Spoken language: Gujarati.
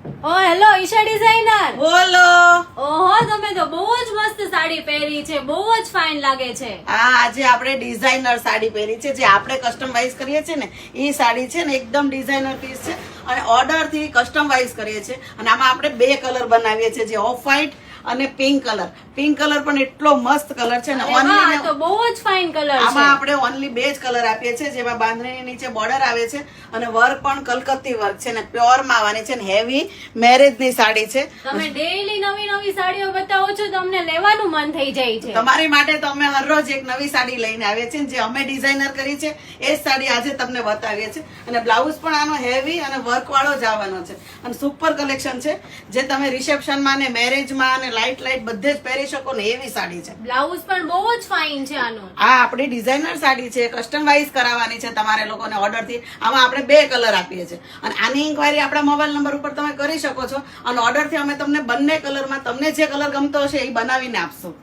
ઓ હેલો ઈશા ડિઝાઇનર. બોલો. ઓહો તમે તો બહુ જ મસ્ત સાડી પહેરી છે, બહુ જ ફાઇન લાગે છે. હા, આજે આપણે ડિઝાઇનર સાડી પહેરી છે, જે આપણે કસ્ટમાઇઝ કરીએ છીએ ને એ સાડી છે ને એકદમ ડિઝાઇનર પીસ છે અને ઓર્ડર થી કસ્ટમાઇઝ કરીએ છીએ. અને આમાં આપણે બે કલર બનાવીએ છીએ, જે ઓફ વ્હાઈટ અને પિંક કલર. પિંક કલર પણ એટલો મસ્ત કલર છે ને, અરે વાહ, ઓનલી તો બહુ જ ફાઇન કલર છે. આમાં આપણે ઓનલી બે જ કલર આપીએ છીએ, જેમાં બાંધણીની નીચે બોર્ડર આવે છે અને વર્ક પણ કલકત્તી વર્ક છે ને પ્યોર માં આવવાની છે ને હેવી મેરેજ ની સાડી છે. તમે ડેઈલી નવી નવી સાડીઓ બતાવો છો તો અમને લેવાનું મન થઈ જાય છે. તમારી માટે તો અમે હરરોજ એક નવી સાડી લઈને આવીએ છીએ, જે અમે ડિઝાઇનર કરી છે એ જ સાડી આજે તમને બતાવીએ છીએ. અને બ્લાઉઝ પણ આનો હેવી અને વર્ક વાળો જ આવવાનો છે અને સુપર કલેક્શન છે, જે તમે રિસેપ્શનમાં ને મેરેજમાં અને લાઇટ લાઇટ બધે જ પહેરી શકો ને એવી સાડી છે. બ્લાઉઝ પણ બહુ જ ફાઇન છે આનું. આ આપણી ડિઝાઇનર સાડી છે, કસ્ટમાઇઝ કરાવવાની છે તમારે લોકોને ઓર્ડર થી. આમાં આપણે બે કલર આપીએ છીએ અને આની ઇન્ક્વાયરી આપણા મોબાઈલ નંબર ઉપર તમે કરી શકો છો અને ઓર્ડર થી અમે તમને બંને કલરમાં તમને જે કલર ગમતો હશે એ બનાવીને આપશું.